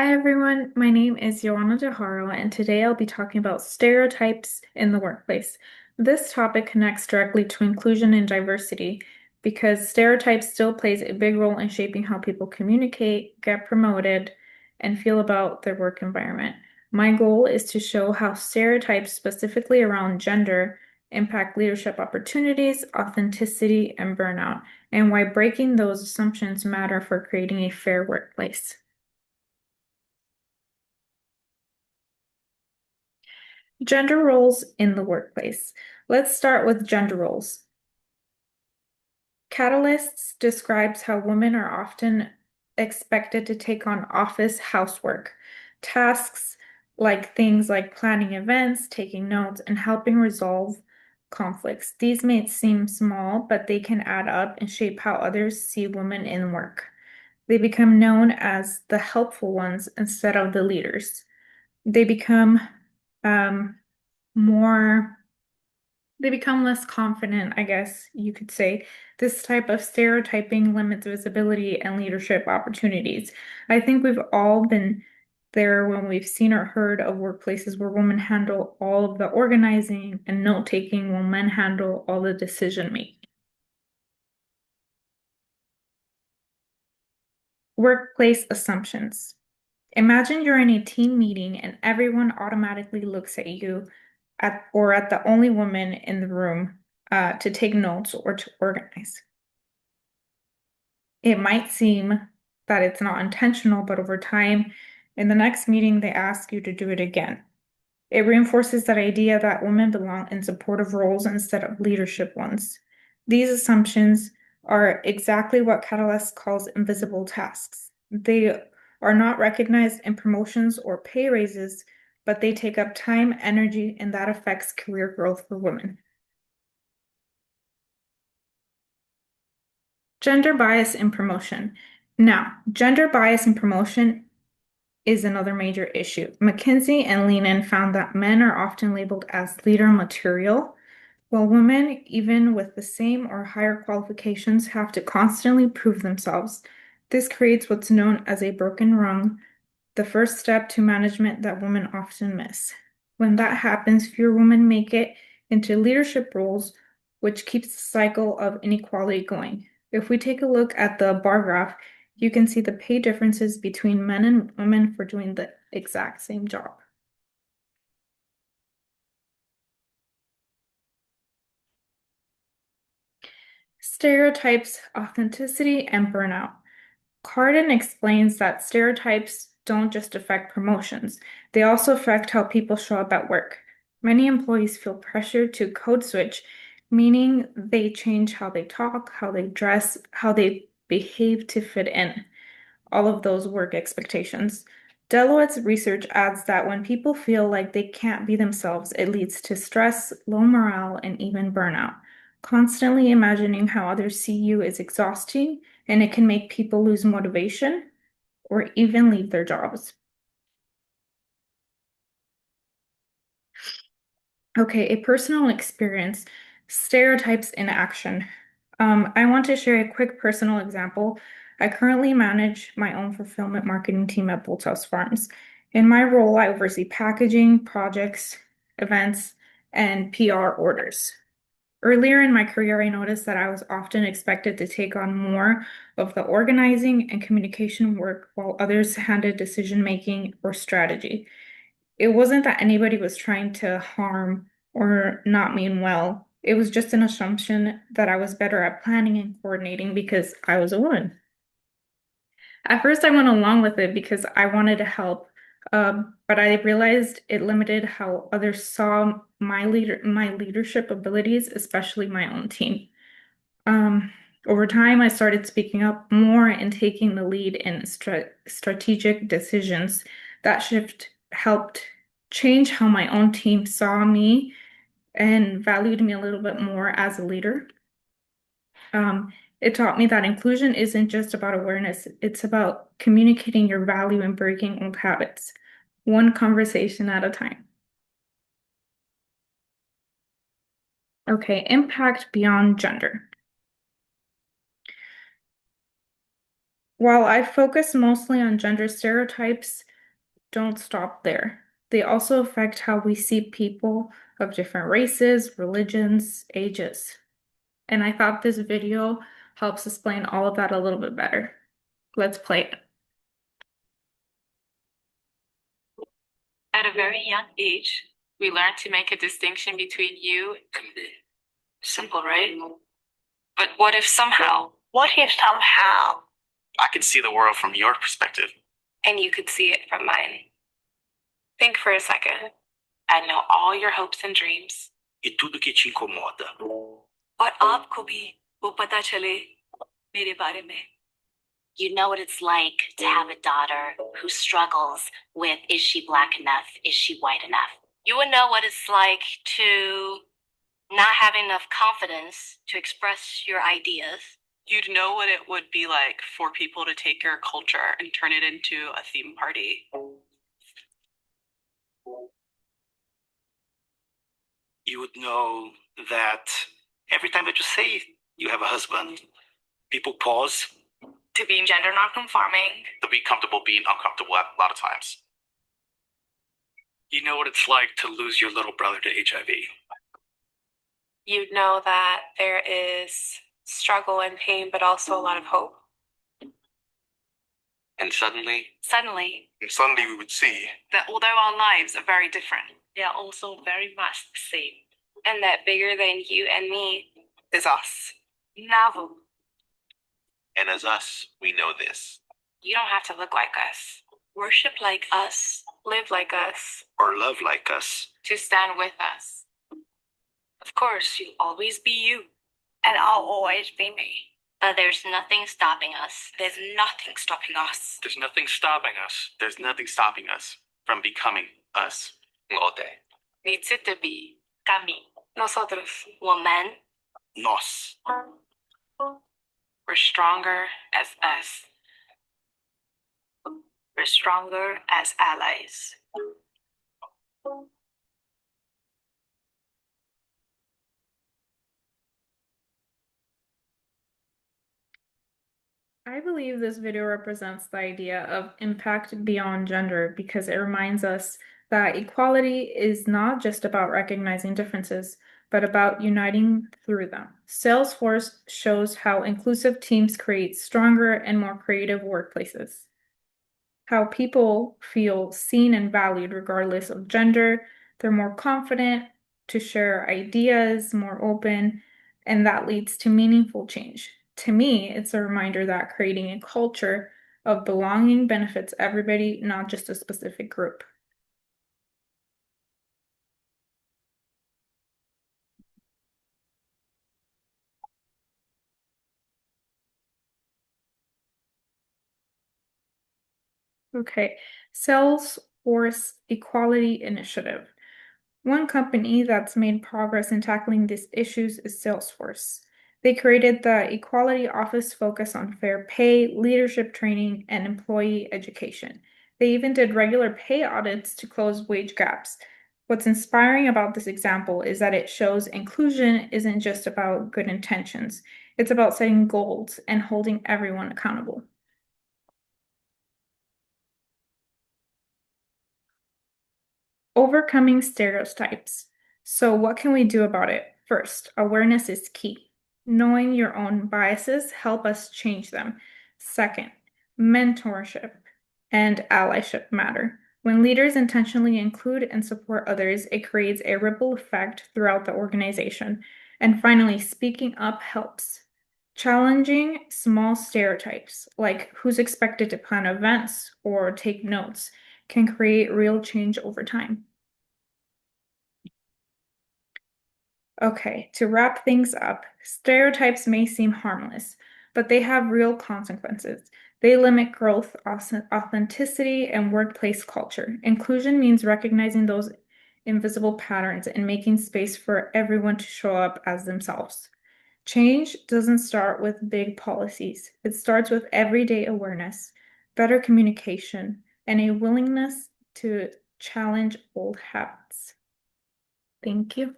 Hi everyone, my name is Joanna DeHaro, and today I'll be talking about stereotypes in the workplace. This topic connects directly to inclusion and diversity because stereotypes still plays a big role in shaping how people communicate, get promoted, and feel about their work environment. My goal is to show how stereotypes, specifically around gender, impact leadership opportunities, authenticity, and burnout, and why breaking those assumptions matter for creating a fair workplace. Gender roles in the workplace. Let's start with gender roles. Catalysts describes how women are often expected to take on office housework, tasks like things like planning events, taking notes, and helping resolve conflicts. These may seem small, but they can add up and shape how others see women in work. They become known as the helpful ones instead of the leaders. They become um, more they become less confident, I guess you could say. This type of stereotyping limits visibility and leadership opportunities. I think we've all been there when we've seen or heard of workplaces where women handle all of the organizing and note taking while men handle all the decision making. Workplace assumptions. Imagine you're in a team meeting and everyone automatically looks at you at the only woman in the room to take notes or to organize. It might seem that it's not intentional, but over time, in the next meeting, they ask you to do it again. It reinforces that idea that women belong in supportive roles instead of leadership ones. These assumptions are exactly what Catalyst calls invisible tasks. They are not recognized in promotions or pay raises, but they take up time, energy, and that affects career growth for women. Gender bias in promotion. Now, gender bias in promotion is another major issue. McKinsey and Leanan found that men are often labeled as leader material, while women, even with the same or higher qualifications, have to constantly prove themselves. This creates what's known as a broken rung, the first step to management that women often miss. When that happens, fewer women make it into leadership roles, which keeps the cycle of inequality going. If we take a look at the bar graph, you can see the pay differences between men and women for doing the exact same job. Stereotypes, authenticity, and burnout. Carden explains that stereotypes don't just affect promotions, they also affect how people show up at work. Many employees feel pressure to code switch, meaning they change how they talk, how they dress, how they behave to fit in, all of those work expectations. Deloitte's research adds that when people feel like they can't be themselves, it leads to stress, low morale, and even burnout. Constantly imagining how others see you is exhausting, and it can make people lose motivation or even leave their jobs. Okay, a personal experience, stereotypes in action. I want to share a quick personal example. I currently manage my own fulfillment marketing team at Bolthouse Farms. In my role, I oversee packaging, projects, events, and PR orders. Earlier in my career, I noticed that I was often expected to take on more of the organizing and communication work while others handled decision making or strategy. It wasn't that anybody was trying to harm or not mean well. It was just an assumption that I was better at planning and coordinating because I was a woman. At first, I went along with it because I wanted to help, but I realized it limited how others saw my leadership abilities, especially my own team. Um, Over time, I started speaking up more and taking the lead in strategic decisions. That shift helped change how my own team saw me and valued me a little bit more as a leader. It taught me that inclusion isn't just about awareness, it's about communicating your value and breaking old habits, one conversation at a time. Okay, impact beyond gender. While I focus mostly on gender stereotypes, don't stop there. They also affect how we see people of different races, religions, ages. And I thought this video helps explain all of that a little bit better. Let's play it. At a very young age, we learn to make a distinction between you and me. Simple, right? But what if somehow? What if somehow? I could see the world from your perspective. And you could see it from mine. Think for a second. I know all your hopes and dreams. E tudo que te incomoda. और आपको भी वो पता चले मेरे बारे में. You know what it's like to have a daughter who struggles with, is she black enough? Is she white enough? You would know what it's like to not have enough confidence to express your ideas. You'd know what it would be like for people to take your culture and turn it into a theme party. You would know that every time that you say you have a husband, people pause to be gender non-conforming, to be comfortable being uncomfortable a lot of times. You know what it's like to lose your little brother to HIV. You'd know that there is struggle and pain, but also a lot of hope. And suddenly we would see that although our lives are very different, they are also very much the same. And that bigger than you and me is us. Navu. And as us, we know this. You don't have to look like us. Worship like us. Live like us. Or love like us. To stand with us. Of course, you'll always be you. And I'll always be me. But there's nothing stopping us. There's nothing stopping us. There's nothing stopping us. There's nothing stopping us from becoming us. Ngote. Needs it to be. Kami. Nosotros. Woman. Nos. We're stronger as us. We're stronger as allies. I believe this video represents the idea of impact beyond gender because it reminds us that equality is not just about recognizing differences, but about uniting through them. Salesforce shows how inclusive teams create stronger and more creative workplaces, how people feel seen and valued regardless of gender. They're more confident to share ideas, more open, and that leads to meaningful change. To me, it's a reminder that creating a culture of belonging benefits everybody, not just a specific group. Okay, Salesforce Equality Initiative. One company that's made progress in tackling these issues is Salesforce. They created the Equality Office focus on fair pay, leadership training, and employee education. They even did regular pay audits to close wage gaps. What's inspiring about this example is that it shows inclusion isn't just about good intentions, it's about setting goals and holding everyone accountable. Overcoming stereotypes. So, what can we do about it? First, awareness is key. Knowing your own biases help us change them. Second, mentorship and allyship matter. When leaders intentionally include and support others, it creates a ripple effect throughout the organization. And finally, speaking up helps. Challenging small stereotypes, like who's expected to plan events or take notes, can create real change over time. Okay, to wrap things up, stereotypes may seem harmless, but they have real consequences. They limit growth, authenticity, and workplace culture. Inclusion means recognizing those invisible patterns and making space for everyone to show up as themselves. Change doesn't start with big policies. It starts with everyday awareness, better communication, and a willingness to challenge old habits. Thank you.